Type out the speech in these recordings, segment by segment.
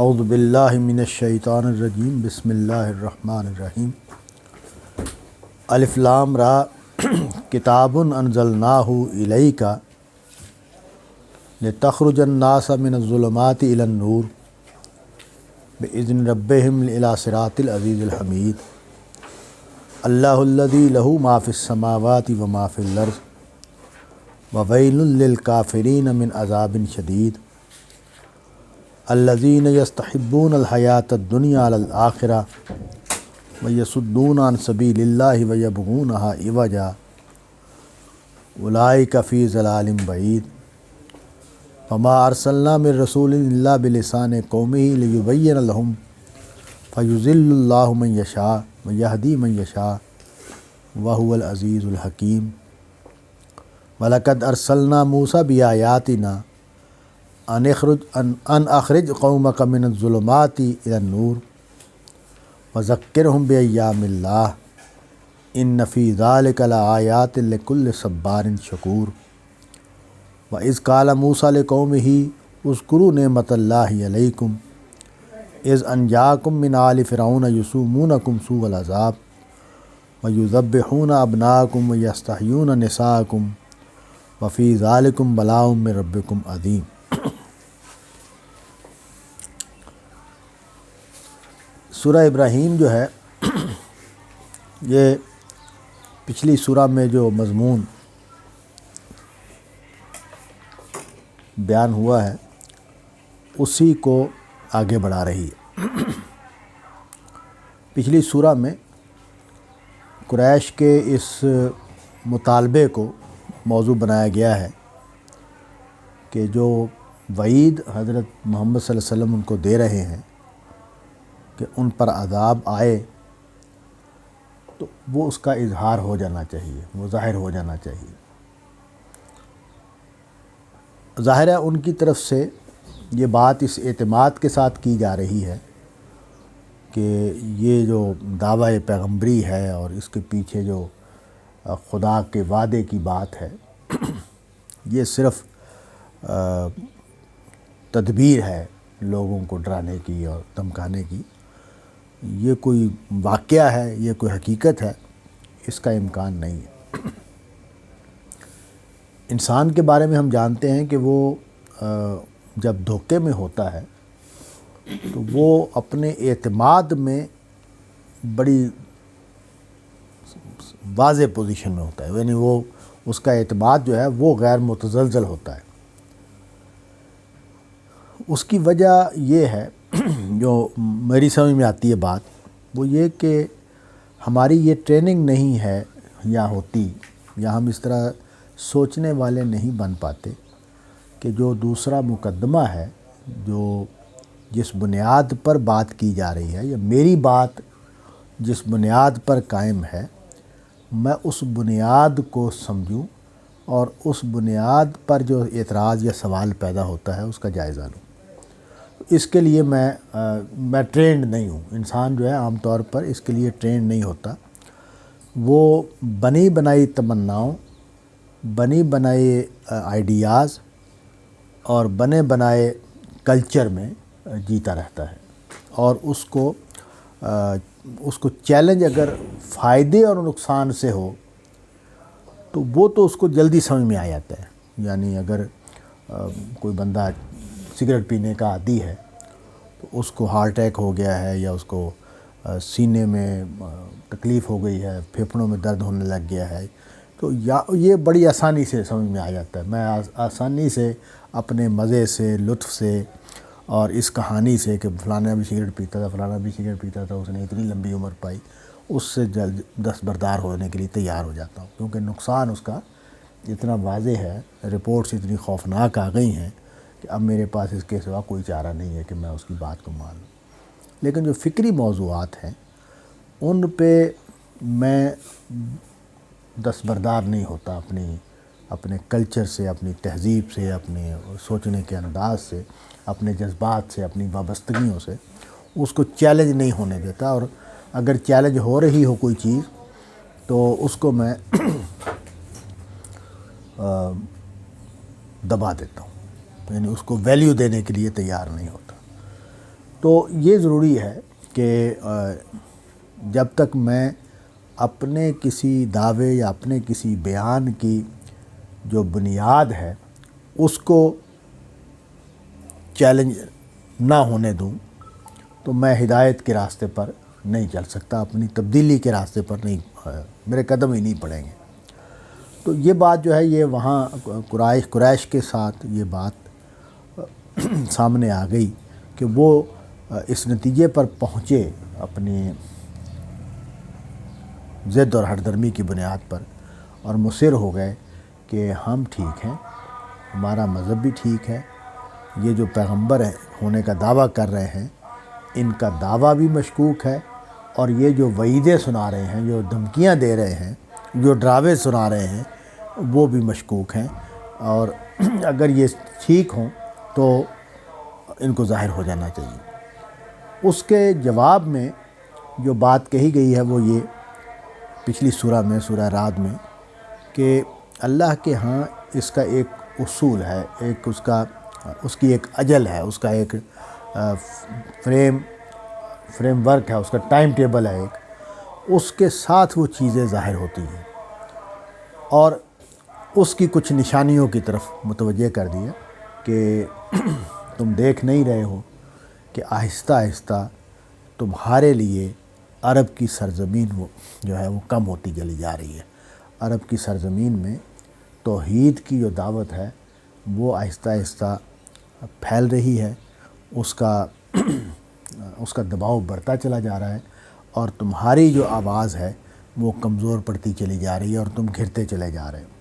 اعوذ باللہ من الشیطان الرجیم بسم اللہ الرحمن الرحیم الف لام را کتاب انزلناہ الیک لتخرج الناس من الظلمات الی النور باذن ربہم الی صراط العزیز الحمید اللہ الذی لہ ما فی السماوات و ما فی الارض وویل للکافرین من عذاب شدید الذین یستحبون الحیاۃ الدنیا علی الآخرہ ویصدون عن سبیل اللہ ویبغونہا عوجا اولئک فی ضلال بعید وما ارسلنا من رسول الا بلسان قومہ لیبین لہم فیضل اللہ من یشاء ویہدی من یشاء وہو العزیز الحکیم وَلَقَدْ أَرْسَلْنَا مُوسَىٰ بِآيَاتِنَا أَنْ أَخْرِجْ قَوْمَكَ مِنَ الظُّلُمَاتِ إِلَى النُّورِ وَذَكِّرْهُمْ بِأَيَّامِ اللَّهِ إِنَّ فِي ذَلِكَ لَآيَاتٍ لِكُلِّ صَبَّارٍ شَكُورٍ وَإِذْ قَالَ مُوسَىٰ لِقَوْمِهِ اذْكُرُوا نِعْمَةَ اللَّهِ عَلَيْكُمْ إِذْ أَنْجَاكُم مِّنْ آلِ فِرْعَوْنَ يَسُومُونَكُمْ سُوءَ الْعَذَابِ وَيُذَبِّحُونَ أَبْنَاءَكُمْ وَيَسْتَحْيُونَ نِسَاءَكُمْ وَفِي ذَلِكُمْ بَلَاءٌ مِّن رَبِّكُمْ عَظِيمٌ۔ سورہ ابراہیم جو ہے یہ پچھلی سورہ میں جو مضمون بیان ہوا ہے اسی کو آگے بڑھا رہی ہے۔ پچھلی سورہ میں قریش کے اس مطالبے کو موضوع بنایا گیا ہے کہ جو وعید حضرت محمد صلی اللہ علیہ وسلم ان کو دے رہے ہیں کہ ان پر عذاب آئے تو وہ اس کا اظہار ہو جانا چاہیے، وہ ظاہر ہو جانا چاہیے۔ ظاہر ہے ان کی طرف سے یہ بات اس اعتماد کے ساتھ کی جا رہی ہے کہ یہ جو دعویٰ پیغمبری ہے اور اس کے پیچھے جو خدا کے وعدے کی بات ہے یہ صرف تدبیر ہے لوگوں کو ڈرانے کی اور دھمکانے کی، یہ کوئی واقعہ ہے، یہ کوئی حقیقت ہے، اس کا امکان نہیں ہے۔ انسان کے بارے میں ہم جانتے ہیں کہ وہ جب دھوکے میں ہوتا ہے تو وہ اپنے اعتماد میں بڑی واضح پوزیشن میں ہوتا ہے، یعنی وہ اس کا اعتماد جو ہے وہ غیر متزلزل ہوتا ہے۔ اس کی وجہ یہ ہے جو میری سمجھ میں آتی ہے بات، وہ یہ کہ ہماری یہ ٹریننگ نہیں ہے یا ہوتی، یا ہم اس طرح سوچنے والے نہیں بن پاتے کہ جو دوسرا مقدمہ ہے، جو جس بنیاد پر بات کی جا رہی ہے یا میری بات جس بنیاد پر قائم ہے، میں اس بنیاد کو سمجھوں اور اس بنیاد پر جو اعتراض یا سوال پیدا ہوتا ہے اس کا جائزہ لوں۔ اس کے لیے میں ٹرینڈ نہیں ہوں۔ انسان جو ہے عام طور پر اس کے لیے ٹرینڈ نہیں ہوتا، وہ بنی بنائی تمناؤں، بنی بنائی آئیڈیاز اور بنے بنائے کلچر میں جیتا رہتا ہے، اور اس کو چیلنج اگر فائدے اور نقصان سے ہو تو وہ تو اس کو جلدی سمجھ میں آ جاتا ہے۔ یعنی اگر کوئی بندہ سگریٹ پینے کا عادی ہے تو اس کو ہارٹ اٹیک ہو گیا ہے، یا اس کو سینے میں تکلیف ہو گئی ہے، پھیپھڑوں میں درد ہونے لگ گیا ہے، تو یہ بڑی آسانی سے سمجھ میں آ جاتا ہے۔ میں آسانی سے اپنے مزے سے، لطف سے اور اس کہانی سے کہ فلانا بھی سگریٹ پیتا تھا، فلانا بھی سگریٹ پیتا تھا، اس نے اتنی لمبی عمر پائی، اس سے جلد دستبردار ہونے کے لیے تیار ہو جاتا ہوں، کیونکہ نقصان اس کا اتنا واضح ہے، رپورٹس اتنی خوفناک آ گئی ہیں کہ اب میرے پاس اس کے سوا کوئی چارہ نہیں ہے کہ میں اس کی بات کو مان لوں۔ لیکن جو فکری موضوعات ہیں ان پہ میں دستبردار نہیں ہوتا، اپنے کلچر سے، اپنی تہذیب سے، اپنے سوچنے کے انداز سے، اپنے جذبات سے، اپنی وابستگیوں سے اس کو چیلنج نہیں ہونے دیتا، اور اگر چیلنج ہو رہی ہو کوئی چیز تو اس کو میں دبا دیتا ہوں، یعنی اس کو ویلیو دینے کے لیے تیار نہیں ہوتا۔ تو یہ ضروری ہے کہ جب تک میں اپنے کسی دعوے یا اپنے کسی بیان کی جو بنیاد ہے اس کو چیلنج نہ ہونے دوں تو میں ہدایت کے راستے پر نہیں چل سکتا، اپنی تبدیلی کے راستے پر نہیں، میرے قدم ہی نہیں پڑیں گے۔ تو یہ بات جو ہے یہ وہاں قریش کے ساتھ یہ بات سامنے آ گئی کہ وہ اس نتیجے پر پہنچے اپنی ضد اور ہردرمی کی بنیاد پر اور مصر ہو گئے کہ ہم ٹھیک ہیں، ہمارا مذہب بھی ٹھیک ہے، یہ جو پیغمبر ہونے کا دعویٰ کر رہے ہیں ان کا دعویٰ بھی مشکوک ہے، اور یہ جو وعیدیں سنا رہے ہیں، جو دھمکیاں دے رہے ہیں، جو ڈراوے سنا رہے ہیں وہ بھی مشکوک ہیں، اور اگر یہ ٹھیک ہوں تو ان کو ظاہر ہو جانا چاہیے۔ اس کے جواب میں جو بات کہی گئی ہے وہ یہ پچھلی سورہ میں، سورہ رعد میں، کہ اللہ کے ہاں اس کا ایک اصول ہے، ایک اس کی ایک اجل ہے، اس کا ایک فریم ورک ہے، اس کا ٹائم ٹیبل ہے ایک، اس کے ساتھ وہ چیزیں ظاہر ہوتی ہیں، اور اس کی کچھ نشانیوں کی طرف متوجہ کر دیا کہ تم دیکھ نہیں رہے ہو کہ آہستہ آہستہ تمہارے لیے عرب کی سرزمین جو ہے وہ کم ہوتی چلی جا رہی ہے۔ عرب کی سرزمین میں توحید کی جو دعوت ہے وہ آہستہ آہستہ پھیل رہی ہے، اس کا دباؤ بڑھتا چلا جا رہا ہے، اور تمہاری جو آواز ہے وہ کمزور پڑتی چلی جا رہی ہے اور تم گھرتے چلے جا رہے ہو۔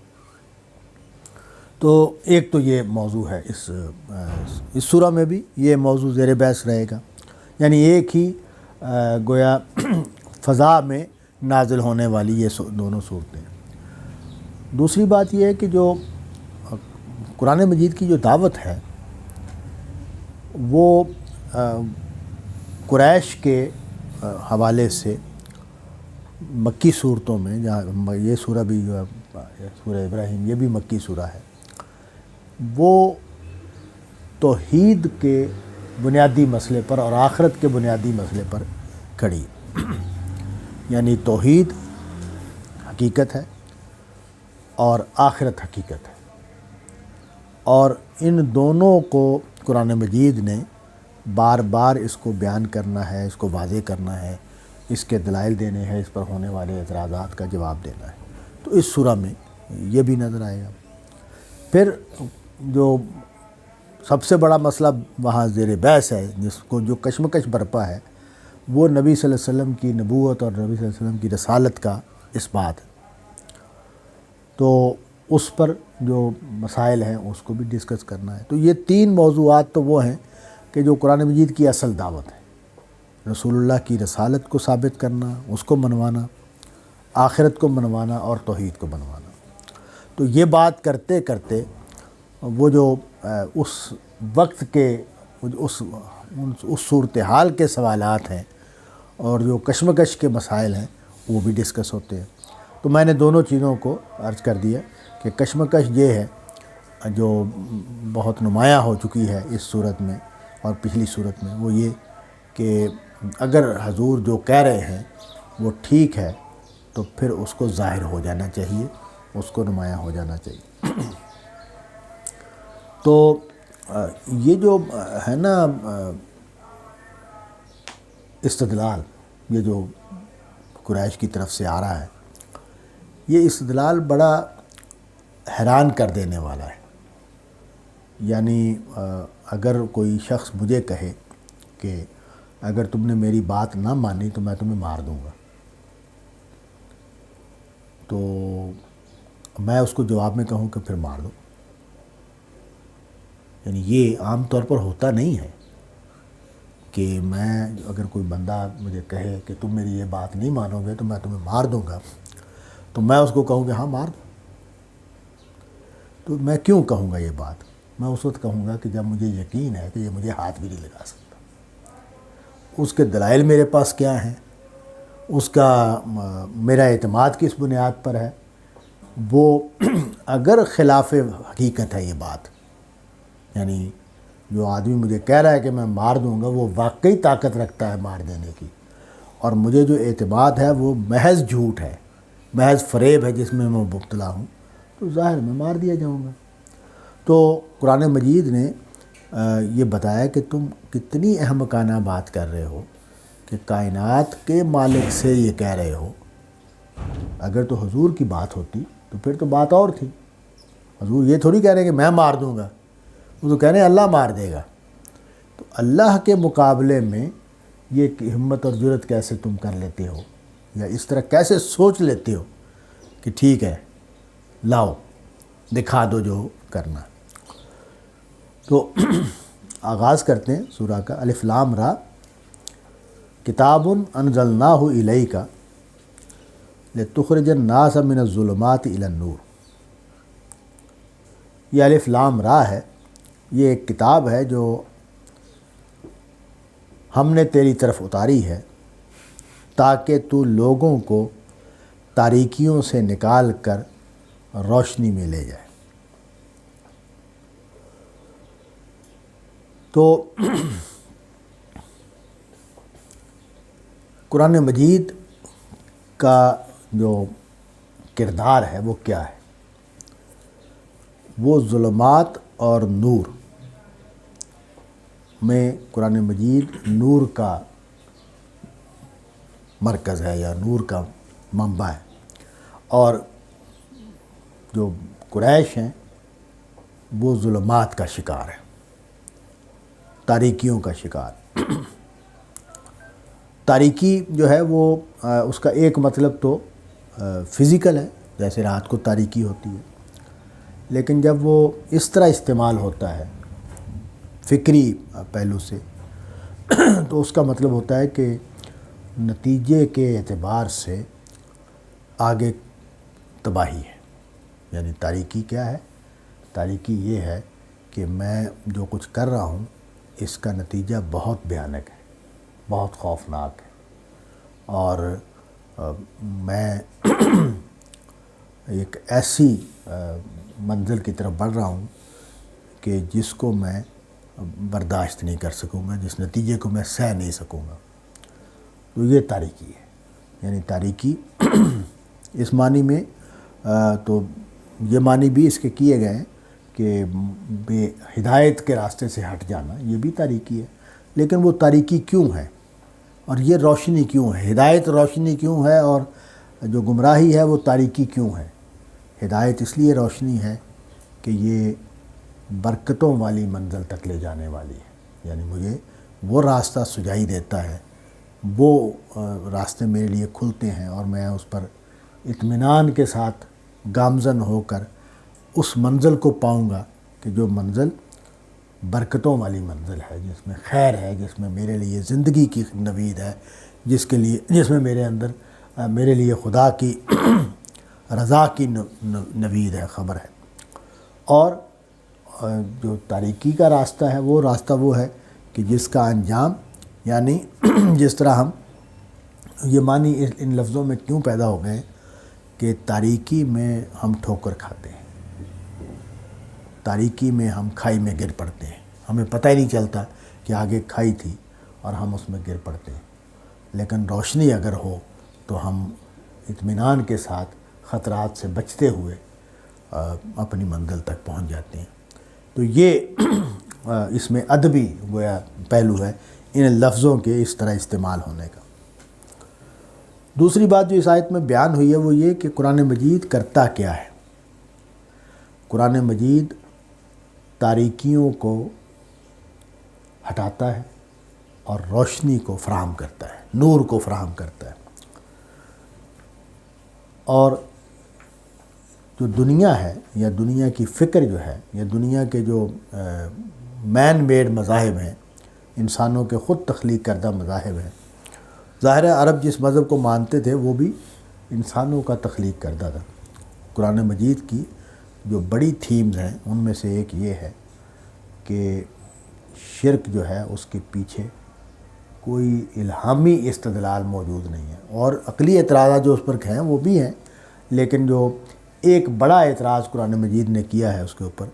تو ایک تو یہ موضوع ہے، اس سورہ میں بھی یہ موضوع زیر بحث رہے گا، یعنی ایک ہی گویا فضا میں نازل ہونے والی یہ دونوں صورتیں۔ دوسری بات یہ ہے کہ جو قرآن مجید کی جو دعوت ہے وہ قریش کے حوالے سے مکی صورتوں میں، جہاں یہ سورہ بھی جو ہے سورہ ابراہیم یہ بھی مکی سورہ ہے، وہ توحید کے بنیادی مسئلے پر اور آخرت کے بنیادی مسئلے پر کھڑی، یعنی توحید حقیقت ہے اور آخرت حقیقت ہے، اور ان دونوں کو قرآن مجید نے بار بار اس کو بیان کرنا ہے، اس کو واضح کرنا ہے، اس کے دلائل دینے ہیں، اس پر ہونے والے اعتراضات کا جواب دینا ہے۔ تو اس سورہ میں یہ بھی نظر آئے گا۔ پھر جو سب سے بڑا مسئلہ وہاں زیر بحث ہے، جس کو جو کشمکش برپا ہے، وہ نبی صلی اللہ علیہ وسلم کی نبوت اور نبی صلی اللہ علیہ وسلم کی رسالت کا اس بات ہے۔ تو اس پر جو مسائل ہیں اس کو بھی ڈسکس کرنا ہے۔ تو یہ تین موضوعات تو وہ ہیں کہ جو قرآن مجید کی اصل دعوت ہے، رسول اللہ کی رسالت کو ثابت کرنا، اس کو منوانا، آخرت کو منوانا اور توحید کو منوانا۔ تو یہ بات کرتے کرتے وہ جو اس وقت کے اس صورتحال کے سوالات ہیں اور جو کشمکش کے مسائل ہیں وہ بھی ڈسکس ہوتے ہیں۔ تو میں نے دونوں چیزوں کو عرض کر دیا کہ کشمکش یہ ہے جو بہت نمایاں ہو چکی ہے اس صورت میں اور پچھلی صورت میں، وہ یہ کہ اگر حضور جو کہہ رہے ہیں وہ ٹھیک ہے تو پھر اس کو ظاہر ہو جانا چاہیے، اس کو نمایاں ہو جانا چاہیے۔ تو یہ جو ہے نا استدلال، یہ جو قریش کی طرف سے آ رہا ہے، یہ استدلال بڑا حیران کر دینے والا ہے۔ یعنی اگر کوئی شخص مجھے کہے کہ اگر تم نے میری بات نہ مانی تو میں تمہیں مار دوں گا، تو میں اس کو جواب میں کہوں کہ پھر مار دو۔ یعنی یہ عام طور پر ہوتا نہیں ہے کہ میں اگر کوئی بندہ مجھے کہے کہ تم میری یہ بات نہیں مانو گے تو میں تمہیں مار دوں گا، تو میں اس کو کہوں کہ ہاں مار دو۔ تو میں کیوں کہوں گا یہ بات؟ میں اس وقت کہوں گا کہ جب مجھے یقین ہے کہ یہ مجھے ہاتھ بھی نہیں لگا سکتا، اس کے دلائل میرے پاس کیا ہیں، اس کا میرا اعتماد کس بنیاد پر ہے۔ وہ اگر خلاف حقیقت ہے یہ بات، یعنی جو آدمی مجھے کہہ رہا ہے کہ میں مار دوں گا وہ واقعی طاقت رکھتا ہے مار دینے کی، اور مجھے جو اعتماد ہے وہ محض جھوٹ ہے، محض فریب ہے جس میں میں مبتلا ہوں، تو ظاہر میں مار دیا جاؤں گا۔ تو قرآن مجید نے یہ بتایا کہ تم کتنی احمقانہ بات کر رہے ہو کہ کائنات کے مالک سے یہ کہہ رہے ہو۔ اگر تو حضور کی بات ہوتی تو پھر تو بات اور تھی، حضور یہ تھوڑی کہہ رہے ہیں کہ میں مار دوں گا، وہ تو کہہ رہے ہیں اللہ مار دے گا۔ تو اللہ کے مقابلے میں یہ ہمت اور جرأت کیسے تم کر لیتے ہو، یا اس طرح کیسے سوچ لیتے ہو کہ ٹھیک ہے لاؤ دکھا دو جو کرنا۔ تو آغاز کرتے ہیں سورہ کا۔ الف لام را کتاب انزلناہ الیک لتخرج الناس من الظلمات الی النور۔ یہ الف لام را ہے، یہ ایک کتاب ہے جو ہم نے تیری طرف اتاری ہے تاکہ تو لوگوں کو تاریکیوں سے نکال کر روشنی میں لے جائے۔ تو قرآن مجید کا جو کردار ہے وہ کیا ہے؟ وہ ظلمات اور نور میں قرآن مجید نور کا مرکز ہے یا نور کا منبع ہے، اور جو قریش ہیں وہ ظلمات کا شکار ہے، تاریکیوں کا شکار۔ تاریکی جو ہے وہ اس کا ایک مطلب تو فزیکل ہے، جیسے رات کو تاریکی ہوتی ہے، لیکن جب وہ اس طرح استعمال ہوتا ہے فکری پہلو سے تو اس کا مطلب ہوتا ہے کہ نتیجے کے اعتبار سے آگے تباہی ہے۔ یعنی تاریکی کیا ہے؟ تاریکی یہ ہے کہ میں جو کچھ کر رہا ہوں اس کا نتیجہ بہت بھیانک ہے، بہت خوفناک ہے، اور میں ایک ایسی منزل کی طرف بڑھ رہا ہوں کہ جس کو میں برداشت نہیں کر سکوں گا، جس نتیجے کو میں سہ نہیں سکوں گا۔ تو یہ تاریکی ہے۔ یعنی تاریکی اس معنی میں تو یہ معنی بھی اس کے کیے گئے ہیں کہ بے ہدایت کے راستے سے ہٹ جانا، یہ بھی تاریکی ہے۔ لیکن وہ تاریکی کیوں ہے اور یہ روشنی کیوں ہے؟ ہدایت روشنی کیوں ہے اور جو گمراہی ہے وہ تاریکی کیوں ہے؟ ہدایت اس لیے روشنی ہے کہ یہ برکتوں والی منزل تک لے جانے والی ہے، یعنی مجھے وہ راستہ سجائی دیتا ہے، وہ راستے میرے لیے کھلتے ہیں اور میں اس پر اطمینان کے ساتھ گامزن ہو کر اس منزل کو پاؤں گا کہ جو منزل برکتوں والی منزل ہے، جس میں خیر ہے، جس میں میرے لیے زندگی کی نوید ہے، جس میں میرے اندر میرے لیے خدا کی رضا کی نوید ہے، خبر ہے۔ اور جو تاریکی کا راستہ ہے وہ راستہ وہ ہے کہ جس کا انجام، یعنی جس طرح ہم یہ معنی ان لفظوں میں کیوں پیدا ہو گئے کہ تاریکی میں ہم ٹھوکر کھاتے ہیں، تاریکی میں ہم کھائی میں گر پڑتے ہیں، ہمیں پتہ ہی نہیں چلتا کہ آگے کھائی تھی اور ہم اس میں گر پڑتے ہیں۔ لیکن روشنی اگر ہو تو ہم اطمینان کے ساتھ خطرات سے بچتے ہوئے اپنی منزل تک پہنچ جاتے ہیں۔ تو یہ اس میں ادبی گویا پہلو ہے ان لفظوں کے اس طرح استعمال ہونے کا۔ دوسری بات جو اس آیت میں بیان ہوئی ہے وہ یہ کہ قرآن مجید کرتا کیا ہے۔ قرآن مجید تاریکیوں کو ہٹاتا ہے اور روشنی کو فراہم کرتا ہے، نور کو فراہم کرتا ہے۔ اور جو دنیا ہے یا دنیا کی فکر جو ہے یا دنیا کے جو مین میڈ مذاہب ہیں، انسانوں کے خود تخلیق کردہ مذاہب ہیں، ظاہر ہے عرب جس مذہب کو مانتے تھے وہ بھی انسانوں کا تخلیق کردہ تھا۔ قرآن مجید کی جو بڑی تھیمز ہیں ان میں سے ایک یہ ہے کہ شرک جو ہے اس کے پیچھے کوئی الہامی استدلال موجود نہیں ہے، اور عقلی اعتراضات جو اس پر ہیں وہ بھی ہیں، لیکن جو ایک بڑا اعتراض قرآن مجید نے کیا ہے اس کے اوپر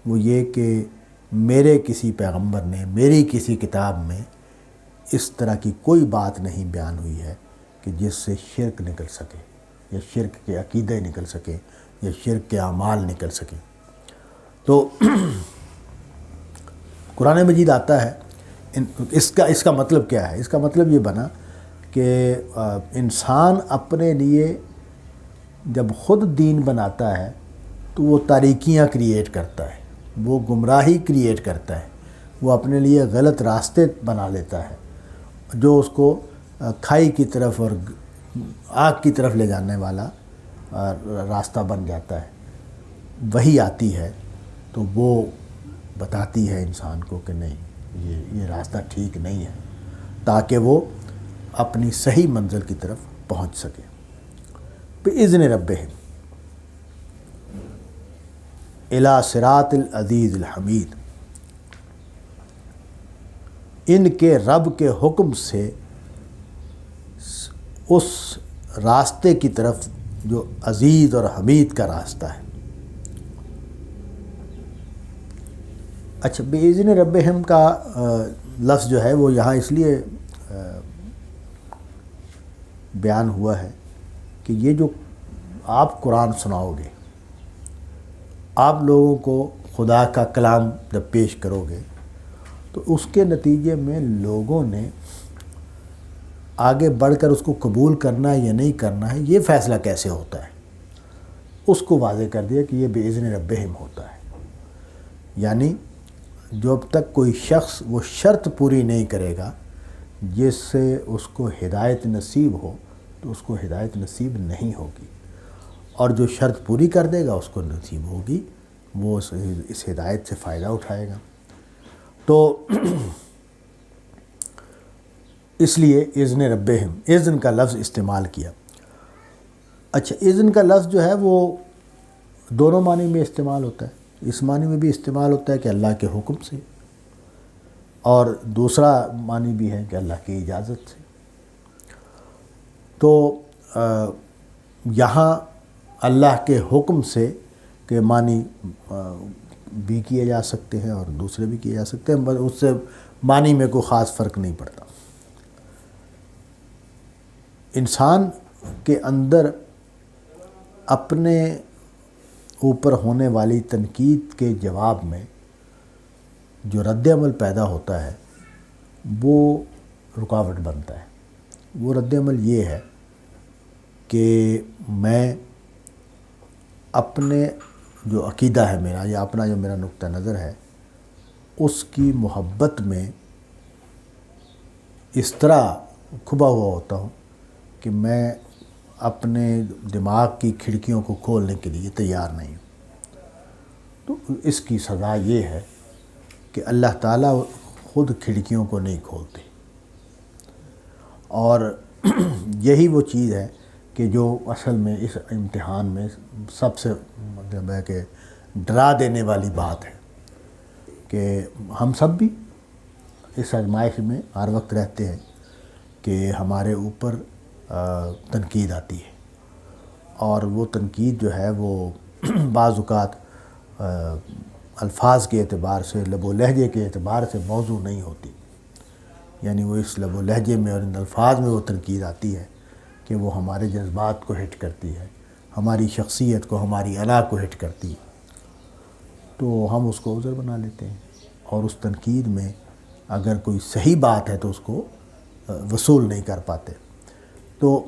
وہ یہ کہ میرے کسی پیغمبر نے میری کسی کتاب میں اس طرح کی کوئی بات نہیں بیان ہوئی ہے کہ جس سے شرک نکل سکے یا شرک کے عقیدے نکل سکے یا شرک کے اعمال نکل سکیں۔ تو قرآن مجید آتا ہے، اس کا مطلب کیا ہے؟ اس کا مطلب یہ بنا کہ انسان اپنے لیے جب خود دین بناتا ہے تو وہ تاریکیاں کریٹ کرتا ہے، وہ گمراہی کریٹ کرتا ہے، وہ اپنے لیے غلط راستے بنا لیتا ہے جو اس کو کھائی کی طرف اور آگ کی طرف لے جانے والا راستہ بن جاتا ہے۔ وہی آتی ہے تو وہ بتاتی ہے انسان کو کہ نہیں، یہ راستہ ٹھیک نہیں ہے، تاکہ وہ اپنی صحیح منزل کی طرف پہنچ سکے۔ بِإِذْنِ رَبِّهِمْ إِلَى صِرَاطِ الْعَزِيزِ الْحَمِيدِ، ان کے رب کے حکم سے اس راستے کی طرف جو عزیز اور حمید کا راستہ ہے۔ اچھا، بِإِذْنِ رَبِّهِمْ کا لفظ جو ہے وہ یہاں اس لیے بیان ہوا ہے کہ یہ جو آپ قرآن سناؤ گے، آپ لوگوں کو خدا کا کلام جب پیش کرو گے تو اس کے نتیجے میں لوگوں نے آگے بڑھ کر اس کو قبول کرنا ہے یا نہیں کرنا ہے، یہ فیصلہ کیسے ہوتا ہے، اس کو واضح کر دیا کہ یہ بِإِذْنِ رَبِّهِمْ ہوتا ہے۔ یعنی جب تک کوئی شخص وہ شرط پوری نہیں کرے گا جس سے اس کو ہدایت نصیب ہو تو اس کو ہدایت نصیب نہیں ہوگی، اور جو شرط پوری کر دے گا اس کو نصیب ہوگی، وہ اس ہدایت سے فائدہ اٹھائے گا۔ تو اس لیے اذن ربہم، اذن کا لفظ استعمال کیا۔ اچھا، اذن کا لفظ جو ہے وہ دونوں معنی میں استعمال ہوتا ہے۔ اس معنی میں بھی استعمال ہوتا ہے کہ اللہ کے حکم سے، اور دوسرا معنی بھی ہے کہ اللہ کی اجازت سے۔ تو یہاں اللہ کے حکم سے کے معنی بھی کیے جا سکتے ہیں اور دوسرے بھی کیے جا سکتے ہیں، اس سے معنی میں کوئی خاص فرق نہیں پڑتا۔ انسان کے اندر اپنے اوپر ہونے والی تنقید کے جواب میں جو رد عمل پیدا ہوتا ہے وہ رکاوٹ بنتا ہے۔ وہ رد عمل یہ ہے کہ میں اپنے جو عقیدہ ہے میرا، یا اپنا جو میرا نقطہ نظر ہے، اس کی محبت میں اس طرح کھبا ہوا ہوتا ہوں کہ میں اپنے دماغ کی کھڑکیوں کو کھولنے کے لیے تیار نہیں ہوں۔ تو اس کی سزا یہ ہے کہ اللہ تعالیٰ خود کھڑکیوں کو نہیں کھولتے، اور یہی وہ چیز ہے کہ جو اصل میں اس امتحان میں سب سے مطلب ہے کہ ڈرا دینے والی بات ہے، کہ ہم سب بھی اس آزمائش میں ہر وقت رہتے ہیں کہ ہمارے اوپر تنقید آتی ہے، اور وہ تنقید جو ہے وہ بعض اوقات الفاظ کے اعتبار سے، لب و لہجے کے اعتبار سے موضوع نہیں ہوتی، یعنی وہ اس لب و لہجے میں اور ان الفاظ میں وہ تنقید آتی ہے کہ وہ ہمارے جذبات کو ہٹ کرتی ہے، ہماری شخصیت کو، ہماری انا کو ہٹ کرتی ہے، تو ہم اس کو عذر بنا لیتے ہیں، اور اس تنقید میں اگر کوئی صحیح بات ہے تو اس کو وصول نہیں کر پاتے۔ تو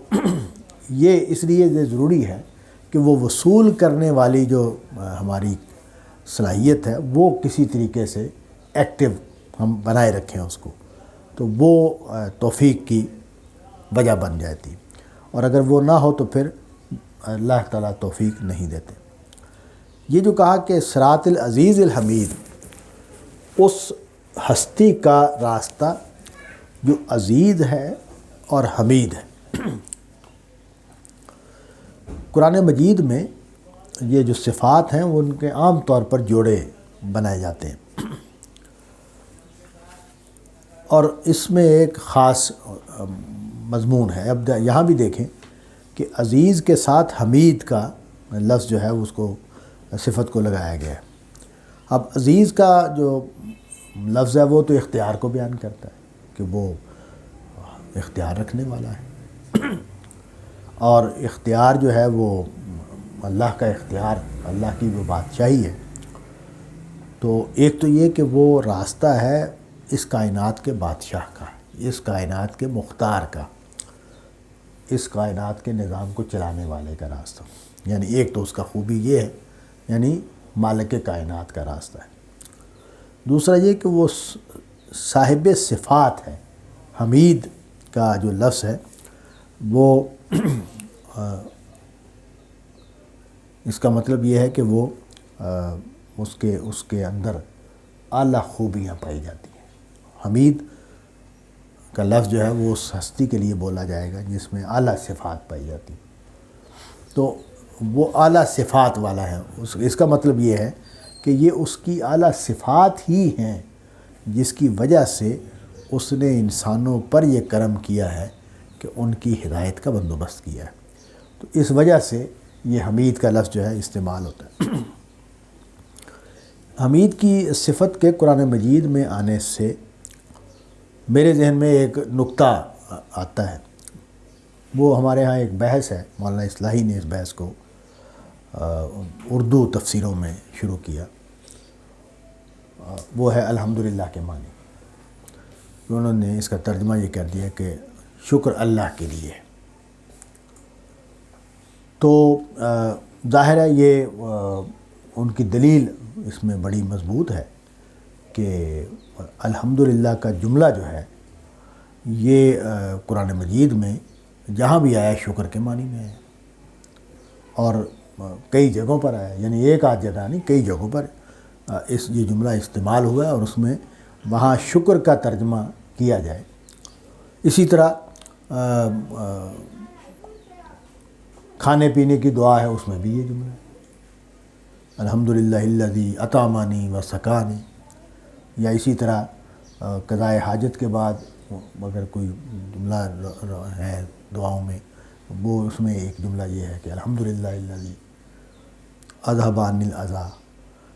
یہ اس لیے یہ ضروری ہے کہ وہ وصول کرنے والی جو ہماری صلاحیت ہے وہ کسی طریقے سے ایکٹیو ہم بنائے رکھیں اس کو، تو وہ توفیق کی وجہ بن جاتی، اور اگر وہ نہ ہو تو پھر اللہ تعالیٰ توفیق نہیں دیتے۔ یہ جو کہا کہ صراط العزیز الحمید، اس ہستی کا راستہ جو عزیز ہے اور حمید ہے۔ قرآن مجید میں یہ جو صفات ہیں وہ ان کے عام طور پر جوڑے بنائے جاتے ہیں، اور اس میں ایک خاص مضمون ہے۔ اب یہاں بھی دیکھیں کہ عزیز کے ساتھ حمید کا لفظ جو ہے اس کو صفت کو لگایا گیا ہے۔ اب عزیز کا جو لفظ ہے وہ تو اختیار کو بیان کرتا ہے کہ وہ اختیار رکھنے والا ہے، اور اختیار جو ہے وہ اللہ کا اختیار، اللہ کی وہ بادشاہی ہے۔ تو ایک تو یہ کہ وہ راستہ ہے اس کائنات کے بادشاہ کا، اس کائنات کے مختار کا، اس کائنات کے نظام کو چلانے والے کا راستہ، یعنی ایک تو اس کا خوبی یہ ہے، یعنی مالک کائنات کا راستہ ہے۔ دوسرا یہ کہ وہ صاحب صفات ہے۔ حمید کا جو لفظ ہے وہ اس کا مطلب یہ ہے کہ وہ اس کے اندر اعلیٰ خوبیاں پائی جاتی ہیں۔ حمید کا لفظ جو ہے وہ اس ہستی کے لیے بولا جائے گا جس میں اعلیٰ صفات پائی جاتی ہیں، تو وہ اعلیٰ صفات والا ہے۔ اس کا مطلب یہ ہے کہ یہ اس کی اعلیٰ صفات ہی ہیں جس کی وجہ سے اس نے انسانوں پر یہ کرم کیا ہے کہ ان کی ہدایت کا بندوبست کیا ہے، تو اس وجہ سے یہ حمید کا لفظ جو ہے استعمال ہوتا ہے۔ حمید کی صفت کے قرآن مجید میں آنے سے میرے ذہن میں ایک نکتہ آتا ہے۔ وہ ہمارے ہاں ایک بحث ہے، مولانا اصلاحی نے اس بحث کو اردو تفسیروں میں شروع کیا، وہ ہے الحمدللہ کے معنی۔ انہوں نے اس کا ترجمہ یہ کر دیا کہ شکر اللہ کے لیے۔ تو ظاہر ہے یہ ان کی دلیل اس میں بڑی مضبوط ہے کہ الحمدللہ کا جملہ جو ہے یہ قرآن مجید میں جہاں بھی آیا شکر کے معنی میں ہے، اور کئی جگہوں پر آیا، یعنی ایک آدھ جگہ نہیں، کئی جگہوں پر یہ جملہ استعمال ہوا ہے، اور اس میں وہاں شکر کا ترجمہ کیا جائے۔ اسی طرح کھانے پینے کی دعا ہے، اس میں بھی یہ جملہ ہے الحمدللہ الذی اطعمانی و سقانی، یا اسی طرح قضائے حاجت کے بعد اگر کوئی جملہ ہے دعاؤں میں، وہ اس میں ایک جملہ یہ ہے کہ الحمدللہ الذی اذھب عنی الاذی۔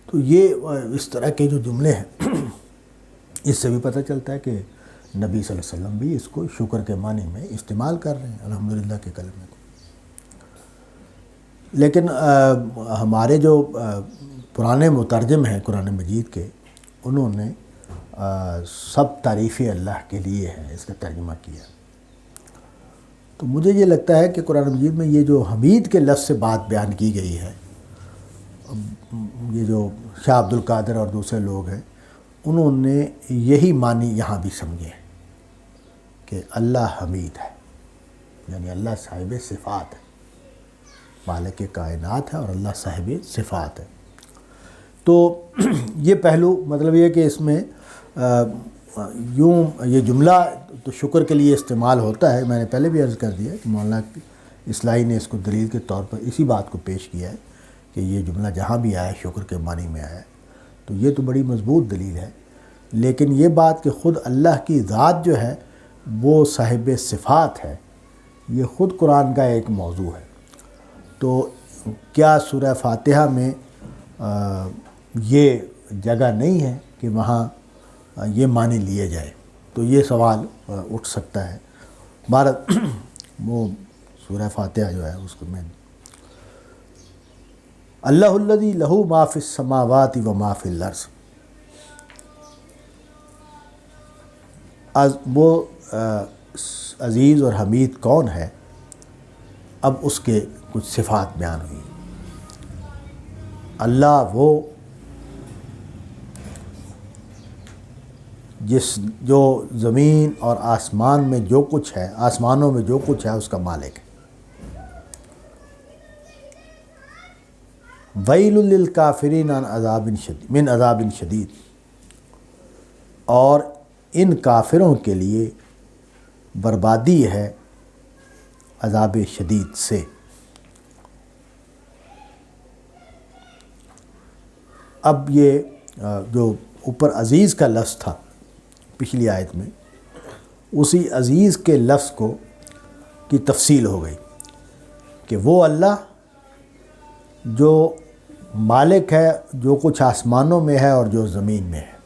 تو یہ اس طرح کے جو جملے ہیں اس سے بھی پتہ چلتا ہے کہ نبی صلی اللہ علیہ وسلم بھی اس کو شکر کے معنی میں استعمال کر رہے ہیں، الحمدللہ کے کلمے کو۔ لیکن ہمارے جو پرانے مترجم ہیں قرآن مجید کے، انہوں نے سب تعریف اللہ کے لیے ہے اس کا ترجمہ کیا۔ تو مجھے یہ لگتا ہے کہ قرآن مجید میں یہ جو حمید کے لفظ سے بات بیان کی گئی ہے، یہ جو شاہ عبد القادر اور دوسرے لوگ ہیں، انہوں نے یہی معنی یہاں بھی سمجھے ہیں کہ اللہ حمید ہے، یعنی اللہ صاحب صفات ہے، مالک کائنات ہے اور اللہ صاحب صفات ہے۔ تو یہ پہلو مطلب یہ کہ اس میں یوں یہ جملہ تو شکر کے لیے استعمال ہوتا ہے، میں نے پہلے بھی عرض کر دیا کہ مولانا اصلاحی نے اس کو دلیل کے طور پر اسی بات کو پیش کیا ہے کہ یہ جملہ جہاں بھی آیا شکر کے معنی میں آیا ہے، تو یہ تو بڑی مضبوط دلیل ہے۔ لیکن یہ بات کہ خود اللہ کی ذات جو ہے وہ صاحب صفات ہے، یہ خود قرآن کا ایک موضوع ہے۔ تو کیا سورہ فاتحہ میں یہ جگہ نہیں ہے کہ وہاں یہ معنی لیے جائے؟ تو یہ سوال اٹھ سکتا ہے۔ بھارت وہ سورہ فاتحہ جو ہے اس میں اللہ الذی لہ ما فی السماوات و ما فی الارض، وہ عزیز اور حمید کون ہے؟ اب اس کے کچھ صفات بیان ہوئی۔ اللہ وہ جو زمین اور آسمان میں جو کچھ ہے، آسمانوں میں جو کچھ ہے اس کا مالک ہے۔ ویل للکافرین من عذاب شدید، اور ان کافروں کے لیے بربادی ہے عذاب شدید سے۔ اب یہ جو اوپر عزیز کا لفظ تھا پچھلی آیت میں، اسی عزیز کے لفظ کی تفصیل ہو گئی کہ وہ اللہ جو مالک ہے جو کچھ آسمانوں میں ہے اور جو زمین میں ہے،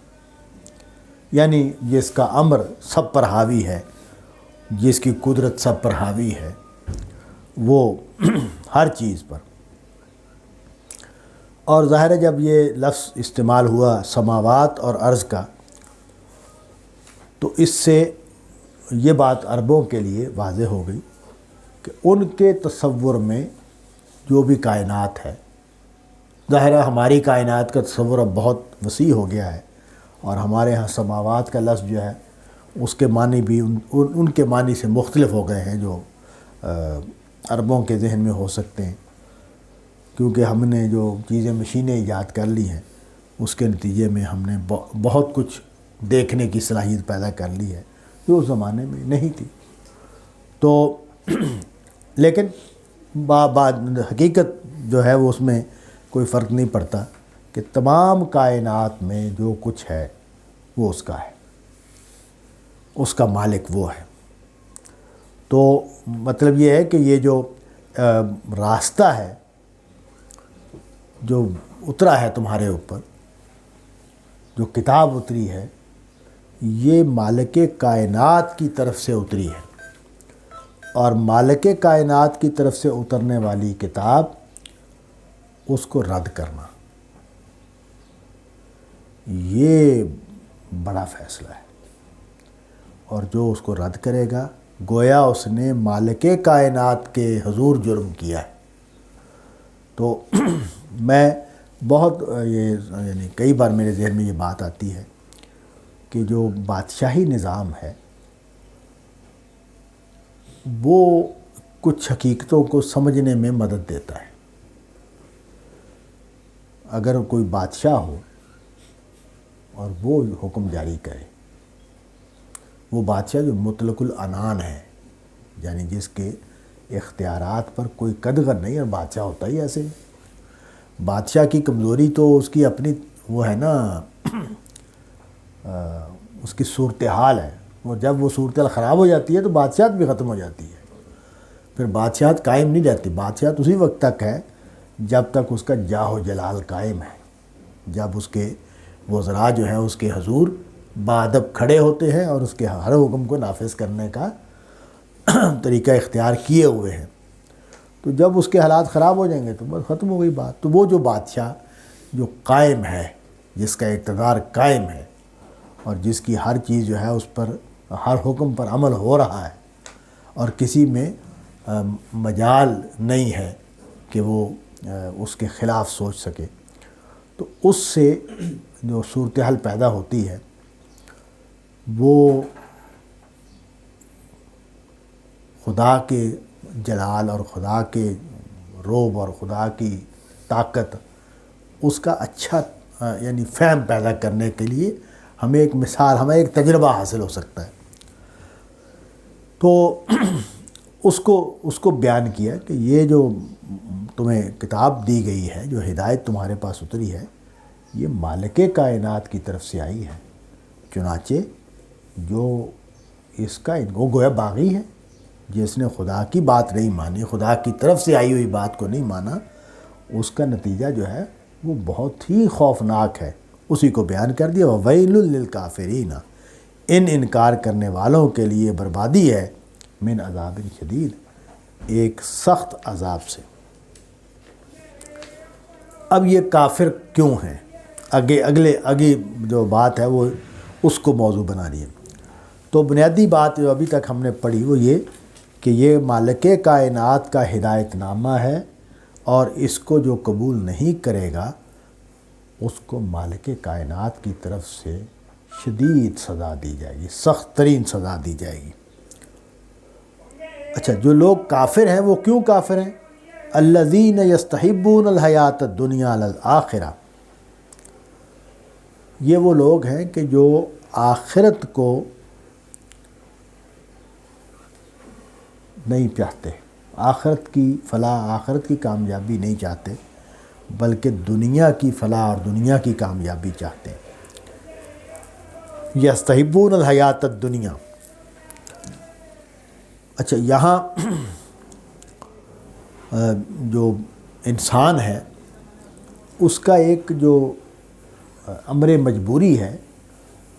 یعنی جس کا امر سب پر حاوی ہے، جس کی قدرت سب پر حاوی ہے، وہ ہر چیز پر۔ اور ظاہر ہے جب یہ لفظ استعمال ہوا سماوات اور ارض کا، تو اس سے یہ بات عربوں کے لیے واضح ہو گئی کہ ان کے تصور میں جو بھی کائنات ہے، ظاہر ہے ہماری کائنات کا تصور اب بہت وسیع ہو گیا ہے، اور ہمارے ہاں سماوات کا لفظ جو ہے اس کے معنی بھی ان کے معنی سے مختلف ہو گئے ہیں جو عربوں کے ذہن میں ہو سکتے ہیں، کیونکہ ہم نے جو چیزیں مشینیں ایجاد کر لی ہیں اس کے نتیجے میں ہم نے بہت کچھ دیکھنے کی صلاحیت پیدا کر لی ہے جو اس زمانے میں نہیں تھی۔ تو لیکن حقیقت جو ہے وہ اس میں کوئی فرق نہیں پڑتا کہ تمام کائنات میں جو کچھ ہے وہ اس کا ہے، اس کا مالک وہ ہے۔ تو مطلب یہ ہے کہ یہ جو راستہ ہے جو اترا ہے تمہارے اوپر، جو کتاب اتری ہے، یہ مالک کائنات کی طرف سے اتری ہے، اور مالک کائنات کی طرف سے اترنے والی کتاب اس کو رد کرنا، یہ بڑا فیصلہ ہے۔ اور جو اس کو رد کرے گا گویا اس نے مالک کائنات کے حضور جرم کیا ہے۔ تو میں بہت یعنی کئی بار میرے ذہن میں یہ بات آتی ہے کہ جو بادشاہی نظام ہے وہ کچھ حقیقتوں کو سمجھنے میں مدد دیتا ہے۔ اگر کوئی بادشاہ ہو اور وہ حکم جاری کرے، وہ بادشاہ جو مطلق العنان ہے، یعنی جس کے اختیارات پر کوئی قدغن نہیں، اور بادشاہ ہوتا ہی ایسے۔ بادشاہ کی کمزوری تو اس کی اپنی وہ ہے نا، اس کی صورتحال ہے، اور جب وہ صورتحال خراب ہو جاتی ہے تو بادشاہت بھی ختم ہو جاتی ہے، پھر بادشاہت قائم نہیں رہتی۔ بادشاہت اسی وقت تک ہے جب تک اس کا جاہ و جلال قائم ہے، جب اس کے وزراء جو ہیں اس کے حضور بادب کھڑے ہوتے ہیں اور اس کے ہر حکم کو نافذ کرنے کا طریقہ اختیار کیے ہوئے ہیں۔ تو جب اس کے حالات خراب ہو جائیں گے تو بس ختم ہو گئی بات۔ تو وہ جو بادشاہ جو قائم ہے، جس کا اقتدار قائم ہے، اور جس کی ہر چیز جو ہے اس پر ہر حکم پر عمل ہو رہا ہے، اور کسی میں مجال نہیں ہے کہ وہ اس کے خلاف سوچ سکے، تو اس سے جو صورتحال پیدا ہوتی ہے وہ خدا کے جلال اور خدا کے رعب اور خدا کی طاقت، اس کا اچھا یعنی فہم پیدا کرنے کے لیے ہمیں ایک مثال، ہمیں ایک تجربہ حاصل ہو سکتا ہے۔ تو اس کو بیان کیا کہ یہ جو تمہیں کتاب دی گئی ہے، جو ہدایت تمہارے پاس اتری ہے، یہ مالک کائنات کی طرف سے آئی ہے، چنانچہ جو اس کا وہ گویا باغی ہے، جس نے خدا کی بات نہیں مانی، خدا کی طرف سے آئی ہوئی بات کو نہیں مانا، اس کا نتیجہ جو ہے وہ بہت ہی خوفناک ہے۔ اسی کو بیان کر دیا، وَوَيْلٌ لِّلْكَافِرِينَ، انکار کرنے والوں کے لیے بربادی ہے، من عذاب شدید، ایک سخت عذاب سے۔ اب یہ کافر کیوں ہیں، آگے جو بات ہے وہ اس کو موضوع بنا رہی ہے۔ تو بنیادی بات جو ابھی تک ہم نے پڑھی وہ یہ کہ یہ مالک کائنات کا ہدایت نامہ ہے، اور اس کو جو قبول نہیں کرے گا اس کو مالک کائنات کی طرف سے شدید سزا دی جائے گی، سخت ترین سزا دی جائے گی۔ اچھا، جو لوگ کافر ہیں وہ کیوں کافر ہیں؟ الذین یستحبون الحیات الدنیا علی الآخرہ، یہ وہ لوگ ہیں کہ جو آخرت کو نہیں چاہتے، آخرت کی فلاح، آخرت کی کامیابی نہیں چاہتے، بلکہ دنیا کی فلاح اور دنیا کی کامیابی چاہتے ہیں۔ یستحبون الحیات الدنیا۔ اچھا، یہاں جو انسان ہے اس کا ایک جو امر مجبوری ہے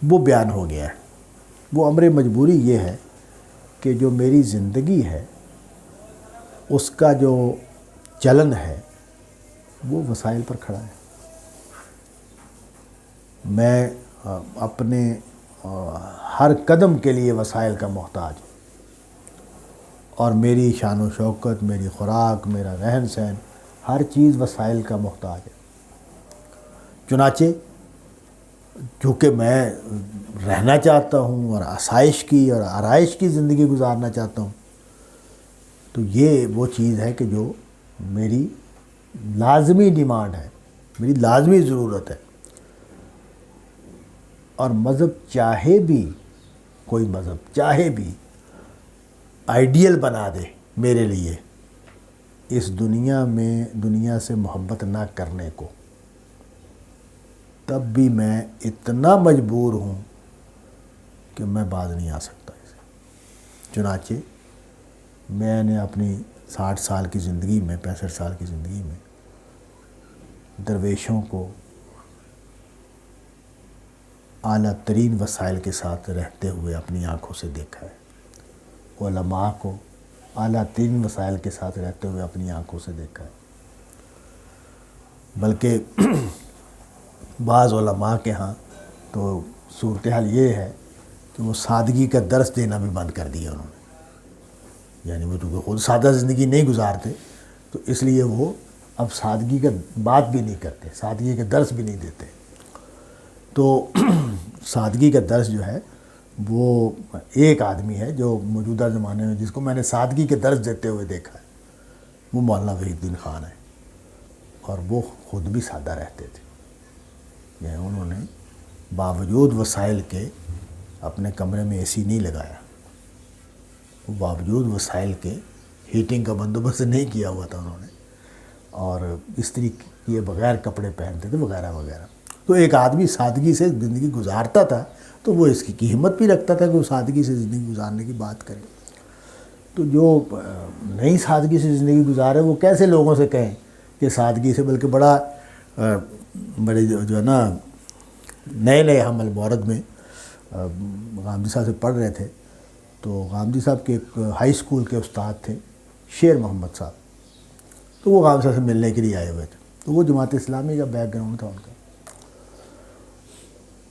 وہ بیان ہو گیا ہے۔ وہ امر مجبوری یہ ہے کہ جو میری زندگی ہے اس کا جو چلن ہے وہ وسائل پر کھڑا ہے۔ میں اپنے ہر قدم کے لیے وسائل کا محتاج ہوں، اور میری شان و شوکت، میری خوراک، میرا رہن سہن، ہر چیز وسائل کا محتاج ہے۔ چنانچہ چونکہ میں رہنا چاہتا ہوں اور آسائش کی اور آرائش کی زندگی گزارنا چاہتا ہوں، تو یہ وہ چیز ہے کہ جو میری لازمی ڈیمانڈ ہے، میری لازمی ضرورت ہے۔ اور مذہب چاہے بھی، کوئی مذہب چاہے بھی آئیڈیل بنا دے میرے لیے اس دنیا میں دنیا سے محبت نہ کرنے کو، تب بھی میں اتنا مجبور ہوں کہ میں باز نہیں آ سکتا اسے۔ چنانچہ میں نے اپنی 60 سال کی زندگی میں، 65 سال کی زندگی میں درویشوں کو اعلیٰ ترین وسائل کے ساتھ رہتے ہوئے اپنی آنکھوں سے دیکھا ہے، علماء کو اعلیٰ ترین وسائل کے ساتھ رہتے ہوئے اپنی آنکھوں سے دیکھا ہے۔ بلکہ بعض علماء کے ہاں تو صورتحال یہ ہے کہ وہ سادگی کا درس دینا بھی بند کر دیا انہوں نے، یعنی وہ چونکہ خود سادہ زندگی نہیں گزارتے تو اس لیے وہ اب سادگی کا بات بھی نہیں کرتے، سادگی کا درس بھی نہیں دیتے۔ تو سادگی کا درس جو ہے وہ ایک آدمی ہے جو موجودہ زمانے میں جس کو میں نے سادگی کے درس دیتے ہوئے دیکھا ہے، وہ مولانا وحید الدین خان ہے، اور وہ خود بھی سادہ رہتے تھے۔ یعنی انہوں نے باوجود وسائل کے اپنے کمرے میں اے سی نہیں لگایا، وہ باوجود وسائل کے ہیٹنگ کا بندوبست نہیں کیا ہوا تھا انہوں نے، اور استری کیے بغیر کپڑے پہنتے تھے وغیرہ وغیرہ۔ تو ایک آدمی سادگی سے زندگی گزارتا تھا تو وہ اس کی ہمت بھی رکھتا تھا کہ وہ سادگی سے زندگی گزارنے کی بات کرے۔ تو جو نئی سادگی سے زندگی گزارے وہ کیسے لوگوں سے کہیں کہ سادگی سے، بلکہ بڑے جو ہے نا نئے ہم المورد میں غامدی صاحب سے پڑھ رہے تھے، تو غامدی صاحب کے ایک ہائی اسکول کے استاد تھے شیر محمد صاحب، تو وہ غامدی صاحب سے ملنے کے لیے آئے ہوئے تھے، تو وہ جماعت اسلامی کا بیک گراؤنڈ تھا ان کا،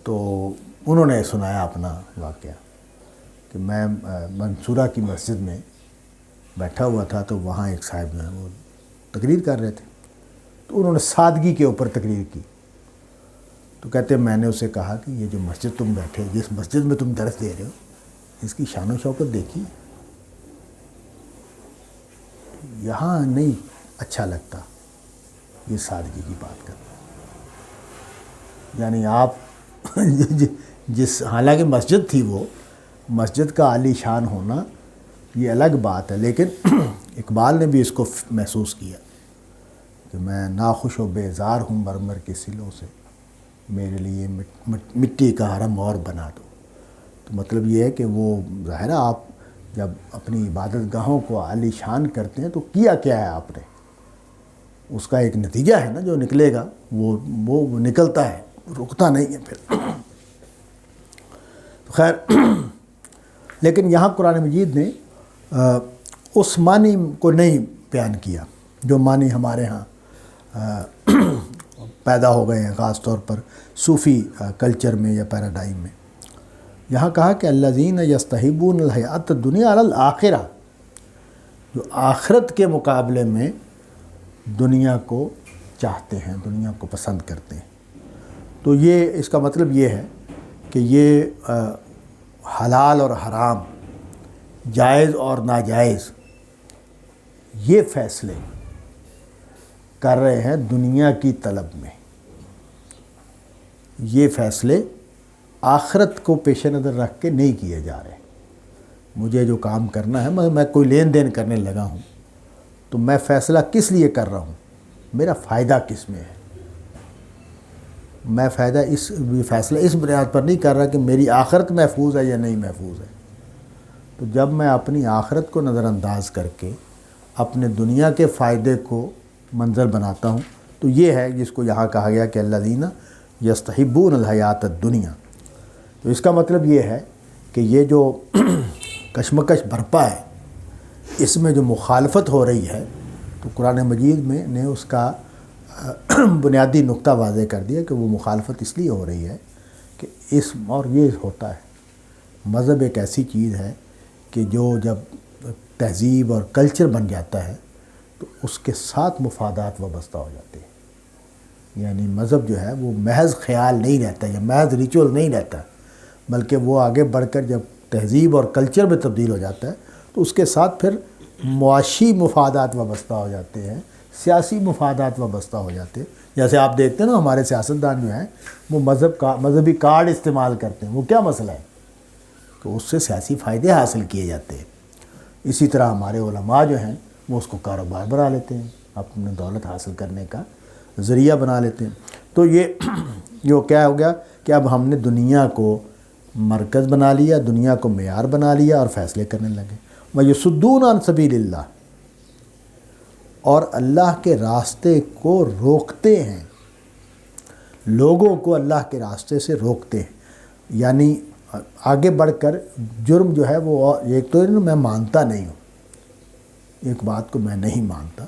تو انہوں نے سنایا اپنا واقعہ کہ میں منصورہ کی مسجد میں بیٹھا ہوا تھا، تو وہاں ایک صاحب جو ہیں وہ تقریر کر رہے تھے، تو انہوں نے سادگی کے اوپر تقریر کی۔ تو کہتے ہیں میں نے اسے کہا کہ یہ جو مسجد تم بیٹھے، جس مسجد میں تم درس دے رہے ہو، اس کی شان و شوکت دیکھیے، یہاں نہیں اچھا لگتا یہ سادگی کی بات کرنا۔ یعنی آپ حالانکہ مسجد تھی، وہ مسجد کا عالی شان ہونا یہ الگ بات ہے، لیکن اقبال نے بھی اس کو محسوس کیا کہ میں ناخوش و بیزار ہوں مرمر کے سلوں سے، میرے لیے مٹی کا حرم اور بنا دو۔ تو مطلب یہ ہے کہ وہ ظاہر ہے آپ جب اپنی عبادت گاہوں کو عالی شان کرتے ہیں تو کیا ہے آپ نے، اس کا ایک نتیجہ ہے نا جو نکلے گا، وہ نکلتا ہے، رکتا نہیں ہے پھر۔ خیر، لیکن یہاں قرآن مجید نے اس معنی کو نہیں بیان کیا جو معنی ہمارے ہاں پیدا ہو گئے ہیں، خاص طور پر صوفی کلچر میں یا پیراڈائم میں۔ یہاں کہا کہ الذین یستحبون الحیات الدنیا علی الآخرہ، جو آخرت کے مقابلے میں دنیا کو چاہتے ہیں، دنیا کو پسند کرتے ہیں۔ تو یہ اس کا مطلب یہ ہے کہ یہ حلال اور حرام، جائز اور ناجائز، یہ فیصلے کر رہے ہیں دنیا کی طلب میں، یہ فیصلے آخرت کو پیش نظر رکھ کے نہیں کیے جا رہے۔ مجھے جو کام کرنا ہے، میں کوئی لین دین کرنے لگا ہوں تو میں فیصلہ کس لیے کر رہا ہوں، میرا فائدہ کس میں ہے، میں فیصلہ اس بنیاد پر نہیں کر رہا کہ میری آخرت محفوظ ہے یا نہیں محفوظ ہے۔ تو جب میں اپنی آخرت کو نظر انداز کر کے اپنے دنیا کے فائدے کو منظر بناتا ہوں تو یہ ہے جس کو یہاں کہا گیا کہ الذین یستحبون الحیات الدنیا. تو اس کا مطلب یہ ہے کہ یہ جو کشمکش برپا ہے اس میں جو مخالفت ہو رہی ہے تو قرآن مجید میں نے اس کا بنیادی نقطہ واضح کر دیا کہ وہ مخالفت اس لیے ہو رہی ہے کہ اور یہ ہوتا ہے مذہب ایک ایسی چیز ہے کہ جو جب تہذیب اور کلچر بن جاتا ہے تو اس کے ساتھ مفادات وابستہ ہو جاتے ہیں. یعنی مذہب جو ہے وہ محض خیال نہیں رہتا یا محض ریچول نہیں رہتا، بلکہ وہ آگے بڑھ کر جب تہذیب اور کلچر میں تبدیل ہو جاتا ہے تو اس کے ساتھ پھر معاشی مفادات وابستہ ہو جاتے ہیں، سیاسی مفادات وابستہ ہو جاتے ہیں. جیسے آپ دیکھتے ہیں نا ہمارے سیاستدان جو ہیں وہ مذہبی کارڈ استعمال کرتے ہیں. وہ کیا مسئلہ ہے کہ اس سے سیاسی فائدے حاصل کیے جاتے ہیں. اسی طرح ہمارے علماء جو ہیں وہ اس کو کاروبار بنا لیتے ہیں، اپنے دولت حاصل کرنے کا ذریعہ بنا لیتے ہیں. تو یہ جو کیا ہو گیا کہ اب ہم نے دنیا کو مرکز بنا لیا، دنیا کو معیار بنا لیا اور فیصلے کرنے لگے. وَيَصُدُّونَ عَن سَبِيلِ اللَّهِ، اور اللہ کے راستے کو روکتے ہیں، لوگوں کو اللہ کے راستے سے روکتے ہیں. یعنی آگے بڑھ کر جرم جو ہے وہ ایک تو میں مانتا نہیں ہوں، ایک بات کو میں نہیں مانتا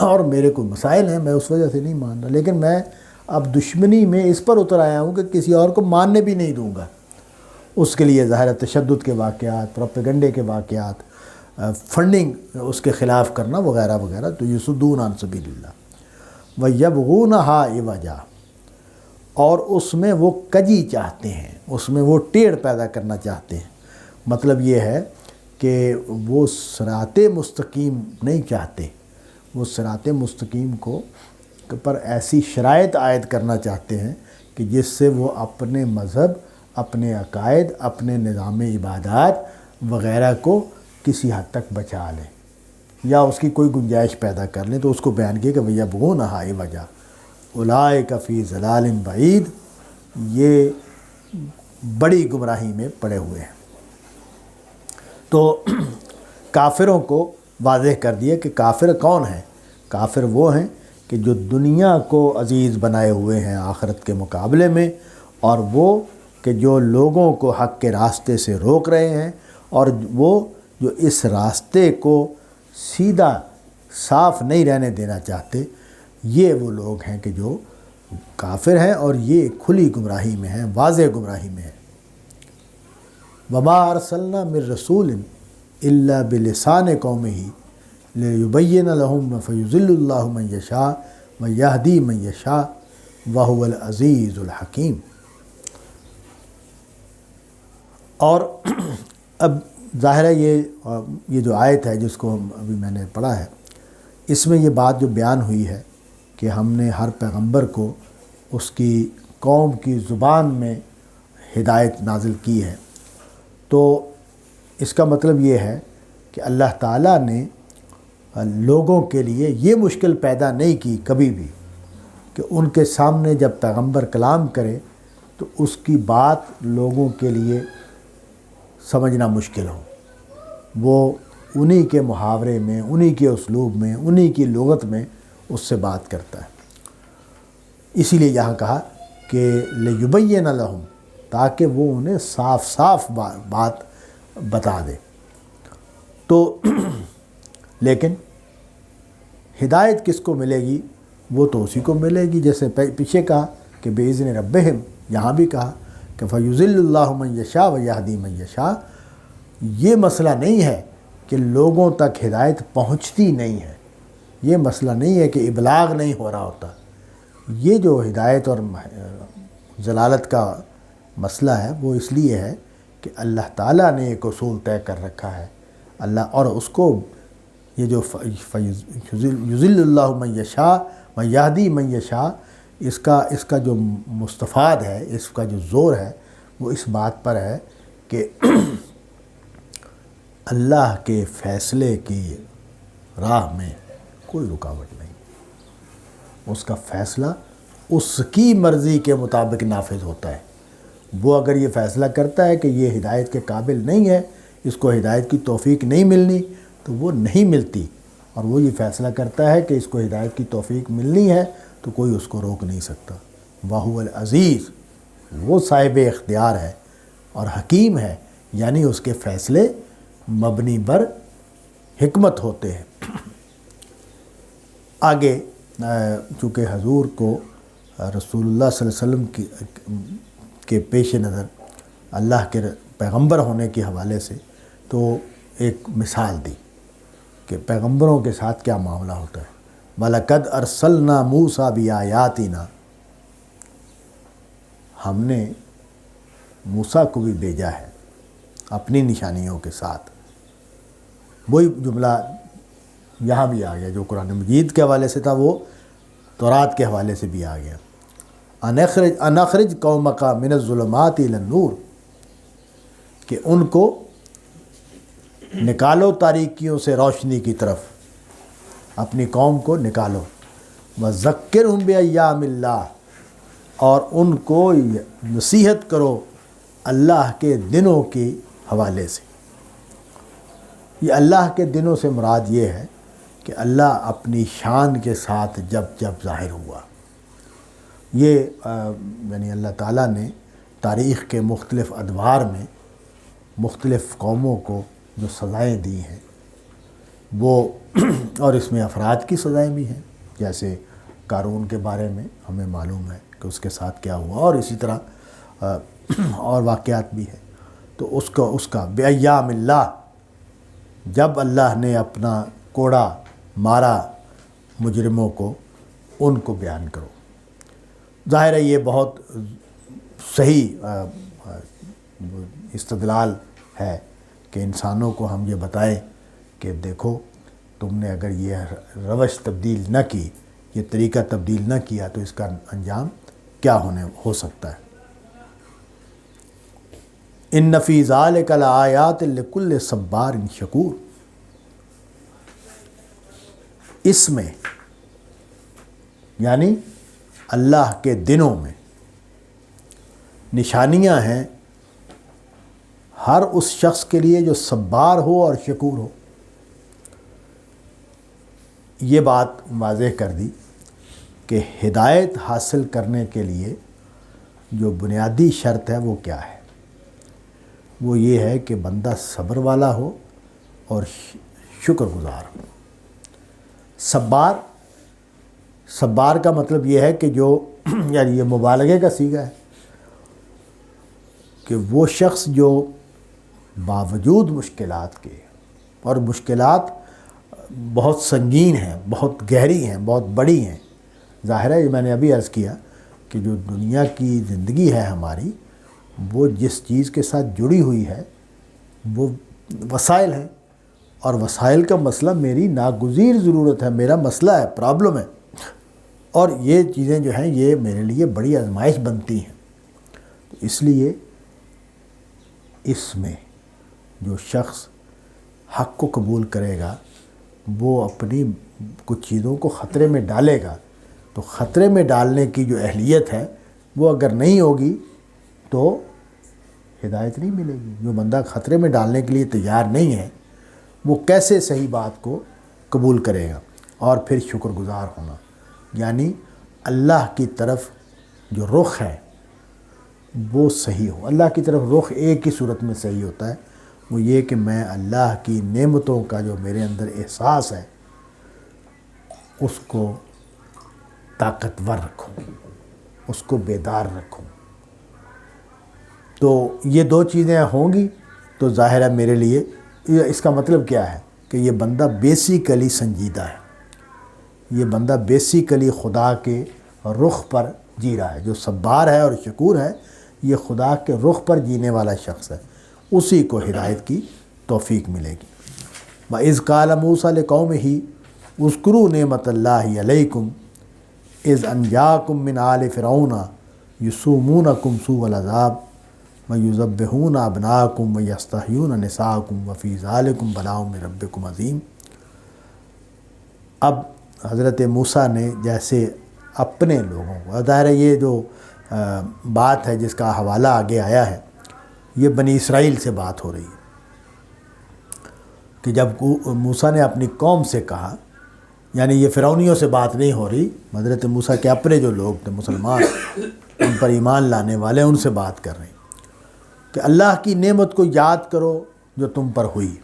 اور میرے کوئی مسائل ہیں میں اس وجہ سے نہیں مان رہا، لیکن میں اب دشمنی میں اس پر اتر آیا ہوں کہ کسی اور کو ماننے بھی نہیں دوں گا. اس کے لیے ظاہر تشدد کے واقعات، پروپیگنڈے کے واقعات، فنڈنگ اس کے خلاف کرنا وغیرہ وغیرہ. تو یصدون عن سبیل اللہ ویبغونہا عوجا، اور اس میں وہ کجی چاہتے ہیں، اس میں وہ ٹیڑھ پیدا کرنا چاہتے ہیں. مطلب یہ ہے کہ وہ صراط مستقیم نہیں چاہتے، وہ صراط مستقیم کو پر ایسی شرائط عائد کرنا چاہتے ہیں کہ جس سے وہ اپنے مذہب، اپنے عقائد، اپنے نظام عبادات وغیرہ کو کسی حد تک بچا لیں یا اس کی کوئی گنجائش پیدا کر لیں. تو اس کو بیان کیا کہ ویبغونہا عوجا اولئک فی ضلال بعید، یہ بڑی گمراہی میں پڑے ہوئے ہیں. تو کافروں کو واضح کر دیا کہ کافر کون ہیں. کافر وہ ہیں کہ جو دنیا کو عزیز بنائے ہوئے ہیں آخرت کے مقابلے میں، اور وہ کہ جو لوگوں کو حق کے راستے سے روک رہے ہیں، اور وہ جو اس راستے کو سیدھا صاف نہیں رہنے دینا چاہتے. یہ وہ لوگ ہیں کہ جو کافر ہیں اور یہ کھلی گمراہی میں ہیں، واضح گمراہی میں ہیں. وما ارسلنا من رسول الا بلسان قومه لیبین لهم فیضل اللہ من یشاء ویہدی من یشاء وہو العزیز الحکیم. اور اب ظاہر ہے یہ جو آیت ہے جس کو ابھی میں نے پڑھا ہے، اس میں یہ بات جو بیان ہوئی ہے کہ ہم نے ہر پیغمبر کو اس کی قوم کی زبان میں ہدایت نازل کی ہے. تو اس کا مطلب یہ ہے کہ اللہ تعالیٰ نے لوگوں کے لیے یہ مشکل پیدا نہیں کی کبھی بھی کہ ان کے سامنے جب پیغمبر کلام کرے تو اس کی بات لوگوں کے لیے سمجھنا مشکل ہو. وہ انہی کے محاورے میں، انہی کے اسلوب میں، انہی کی لغت میں اس سے بات کرتا ہے. اسی لیے یہاں کہا کہ لیبین لہم، تاکہ وہ انہیں صاف صاف بات بتا دے. تو لیکن ہدایت کس کو ملے گی؟ وہ تو اسی کو ملے گی جیسے پیچھے کہا کہ بِإِذْنِ رَبِّهِمْ، یہاں بھی کہا کہ فَيُضِلُّ اللَّهُ مَن يَشَاءُ وَيَهْدِي مَن يَشَاءُ. یہ مسئلہ نہیں ہے کہ لوگوں تک ہدایت پہنچتی نہیں ہے، یہ مسئلہ نہیں ہے کہ ابلاغ نہیں ہو رہا ہوتا. یہ جو ہدایت اور ضلالت کا مسئلہ ہے وہ اس لیے ہے کہ اللہ تعالیٰ نے ایک اصول طے کر رکھا ہے اللہ، اور اس کو یہ جو یضل اللہ من یشاء ویہدی من یشاء، اس کا جو مستفاد ہے، اس کا جو زور ہے وہ اس بات پر ہے کہ اللہ کے فیصلے کی راہ میں کوئی رکاوٹ نہیں، اس کا فیصلہ اس کی مرضی کے مطابق نافذ ہوتا ہے. وہ اگر یہ فیصلہ کرتا ہے کہ یہ ہدایت کے قابل نہیں ہے، اس کو ہدایت کی توفیق نہیں ملنی، تو وہ نہیں ملتی. اور وہ یہ فیصلہ کرتا ہے کہ اس کو ہدایت کی توفیق ملنی ہے تو کوئی اس کو روک نہیں سکتا۔ وَهُوَ العزیز، وہ صاحب اختیار ہے اور حکیم ہے، یعنی اس کے فیصلے مبنی بر حکمت ہوتے ہیں۔ آگے چونکہ حضور کو رسول اللہ صلی اللہ علیہ وسلم کے پیش نظر اللہ کے پیغمبر ہونے کے حوالے سے تو ایک مثال دی کہ پیغمبروں کے ساتھ کیا معاملہ ہوتا ہے۔ وَلَقَدْ أَرْسَلْنَا مُوسَىٰ بِآيَاتِنَا، ہم نے موسیٰ کو بھی بھیجا ہے اپنی نشانیوں کے ساتھ۔ وہی جملہ یہاں بھی آ گیا جو قرآن مجید کے حوالے سے تھا، وہ تورات کے حوالے سے بھی آ گیا۔ أَنْ أَخْرِجْ قَوْمَكَ مِنَ الظُّلُمَاتِ إِلَى النُّورِ، کہ ان کو نکالو تاریکیوں سے روشنی کی طرف، اپنی قوم کو نکالو۔ وَذَكِّرْهُمْ بِأَيَّامِ اللَّهِ، اور ان کو نصیحت کرو اللہ کے دنوں کے حوالے سے۔ یہ اللہ کے دنوں سے مراد یہ ہے کہ اللہ اپنی شان کے ساتھ جب ظاہر ہوا۔ یہ یعنی اللہ تعالیٰ نے تاریخ کے مختلف ادوار میں مختلف قوموں کو جو سزائیں دی ہیں وہ اور اس میں افراد کی سزائیں بھی ہیں، جیسے قارون کے بارے میں ہمیں معلوم ہے کہ اس کے ساتھ کیا ہوا، اور اسی طرح اور واقعات بھی ہیں۔ تو اس کا بِأَيَّامِ اللہ، جب اللہ نے اپنا کوڑا مارا مجرموں کو، ان کو بیان کرو۔ ظاہر ہے یہ بہت صحیح استدلال ہے کہ انسانوں کو ہم یہ بتائیں کہ دیکھو تم نے اگر یہ روش تبدیل نہ کی، یہ طریقہ تبدیل نہ کیا تو اس کا انجام کیا ہو سکتا ہے۔ إِنَّ فِي ذَلِكَ لَآيَاتٍ لِكُلِّ صَبَّارٍ شَكُورٍ، اس میں یعنی اللہ کے دنوں میں نشانیاں ہیں ہر اس شخص کے لیے جو صبار ہو اور شکور ہو۔ یہ بات واضح کر دی کہ ہدایت حاصل کرنے کے لیے جو بنیادی شرط ہے وہ کیا ہے، وہ یہ ہے کہ بندہ صبر والا ہو اور شکر گزار ہو۔ صبار کا مطلب یہ ہے کہ جو یعنی یہ مبالغے کا صیغہ ہے کہ وہ شخص جو باوجود مشکلات کے، اور مشکلات بہت سنگین ہیں، بہت گہری ہیں، بہت بڑی ہیں۔ ظاہر ہے میں نے ابھی عرض کیا کہ جو دنیا کی زندگی ہے ہماری، وہ جس چیز کے ساتھ جڑی ہوئی ہے وہ وسائل ہیں، اور وسائل کا مسئلہ میری ناگزیر ضرورت ہے، میرا مسئلہ ہے، پرابلم ہے، اور یہ چیزیں جو ہیں یہ میرے لیے بڑی آزمائش بنتی ہیں۔ تو اس لیے اس میں جو شخص حق کو قبول کرے گا وہ اپنی کچھ چیزوں کو خطرے میں ڈالے گا، تو خطرے میں ڈالنے کی جو اہلیت ہے وہ اگر نہیں ہوگی تو ہدایت نہیں ملے گی۔ جو بندہ خطرے میں ڈالنے کے لیے تیار نہیں ہے وہ کیسے صحیح بات کو قبول کرے گا؟ اور پھر شکر گزار ہونا، یعنی اللہ کی طرف جو رخ ہے وہ صحیح ہو۔ اللہ کی طرف رخ ایک ہی صورت میں صحیح ہوتا ہے، وہ یہ کہ میں اللہ کی نعمتوں کا جو میرے اندر احساس ہے اس کو طاقتور رکھوں، اس کو بیدار رکھوں۔ تو یہ دو چیزیں ہوں گی تو ظاہر ہے میرے لیے اس کا مطلب کیا ہے کہ یہ بندہ بیسیکلی سنجیدہ ہے، یہ بندہ بیسیکلی خدا کے رخ پر جی رہا ہے۔ جو صبار ہے اور شکور ہے یہ خدا کے رخ پر جینے والا شخص ہے، اسی کو ہدایت کی توفیق ملے گی۔ وَإِذْ قَالَ مُوسَىٰ لِقَوْمِهِ اذْكُرُوا نِعْمَتَ اللَّهِ عَلَيْكُمْ إِذْ أَنْجَاكُمْ مِنْ آلِ فِرْعَوْنَ يُسُومُونَكُمْ سُوءَ الْعَذَابِ وَيُذَبِّحُونَ أَبْنَاءَكُمْ وَيَسْتَحْيُونَ نِسَاءَكُمْ وَفِي ذَلِكُمْ بَلَاءٌ مِّن رَبِّكُمْ عَظِيمٌ۔ اب حضرت موسیٰ نے جیسے اپنے لوگوں کو، ظاہر ہے یہ جو بات ہے جس کا حوالہ آگے آیا ہے یہ بنی اسرائیل سے بات ہو رہی ہے کہ جب موسیٰ نے اپنی قوم سے کہا یعنی یہ فرعونیوں سے بات نہیں ہو رہی، حضرت موسیٰ کے اپنے جو لوگ تھے مسلمان، ان پر ایمان لانے والے، ان سے بات کر رہے ہیں کہ اللہ کی نعمت کو یاد کرو جو تم پر ہوئی.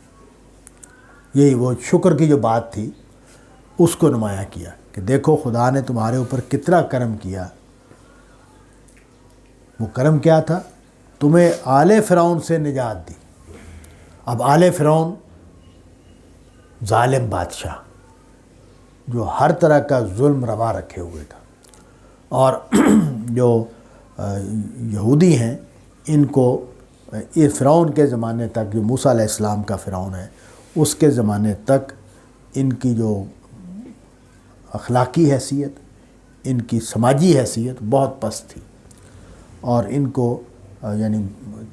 یہی وہ شکر کی جو بات تھی اس کو نمایاں کیا کہ دیکھو خدا نے تمہارے اوپر کتنا کرم کیا. وہ کرم کیا تھا؟ تمہیں آل فرعون سے نجات دی. اب آل فرعون ظالم بادشاہ جو ہر طرح کا ظلم روا رکھے ہوئے تھا، اور جو یہودی ہیں ان کو یہ فرعون کے زمانے تک، جو موسیٰ علیہ السلام کا فرعون ہے اس کے زمانے تک ان کی جو اخلاقی حیثیت، ان کی سماجی حیثیت بہت پست تھی، اور ان کو یعنی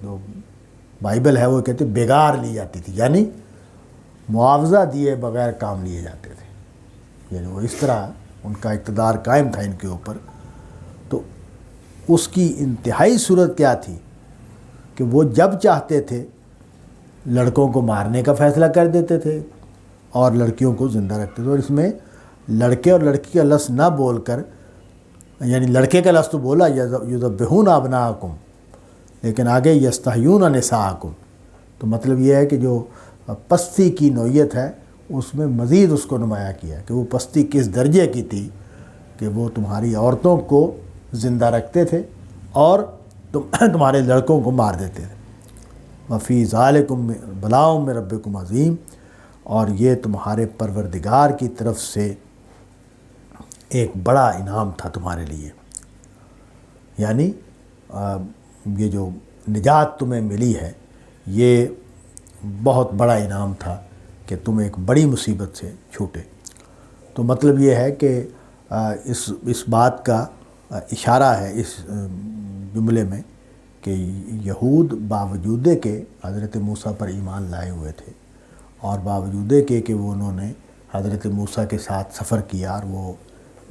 جو بائبل ہے وہ کہتے بگار لی جاتی تھی، یعنی معاوضہ دیے بغیر کام لیے جاتے تھے. یعنی وہ اس طرح ان کا اقتدار قائم تھا ان کے اوپر. تو اس کی انتہائی صورت کیا تھی کہ وہ جب چاہتے تھے لڑکوں کو مارنے کا فیصلہ کر دیتے تھے اور لڑکیوں کو زندہ رکھتے تھے. اور اس میں لڑکے اور لڑکی کا لفظ نہ بول کر، یعنی لڑکے کا لفظ تو بولا یذبحون ابناءکم، لیکن آگے یستحیون نساءکم. تو مطلب یہ ہے کہ جو پستی کی نوعیت ہے اس میں مزید اس کو نمایاں کیا کہ وہ پستی کس درجے کی تھی کہ وہ تمہاری عورتوں کو زندہ رکھتے تھے اور تمہارے لڑکوں کو مار دیتے تھے. وفی ذالکم بلاء من ربکم عظیم، اور یہ تمہارے پروردگار کی طرف سے ایک بڑا انعام تھا تمہارے لیے. یعنی یہ جو نجات تمہیں ملی ہے یہ بہت بڑا انعام تھا کہ تم ایک بڑی مصیبت سے چھوٹے. تو مطلب یہ ہے کہ اس بات کا اشارہ ہے اس جملے میں کہ یہود باوجود کہ حضرت موسیٰ پر ایمان لائے ہوئے تھے، اور باوجود کہ وہ انہوں نے حضرت موسیٰ کے ساتھ سفر کیا اور وہ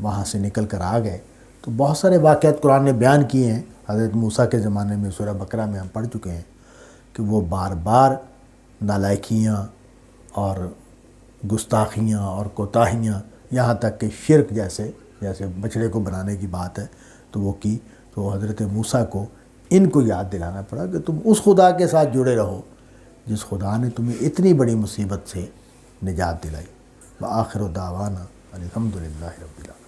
وہاں سے نکل کر آ گئے، تو بہت سارے واقعات قرآن نے بیان کیے ہیں حضرت موسیٰ کے زمانے میں. سورہ بقرہ میں ہم پڑھ چکے ہیں کہ وہ بار بار نالائکیاں اور گستاخیاں اور کوتاہیاں، یہاں تک کہ شرک جیسے بچڑے کو بنانے کی بات ہے تو وہ کی. تو حضرت موسیٰ کو ان کو یاد دلانا پڑا کہ تم اس خدا کے ساتھ جڑے رہو جس خدا نے تمہیں اتنی بڑی مصیبت سے نجات دلائی. وآخر دعوانا الحمدللہ رب العالمین.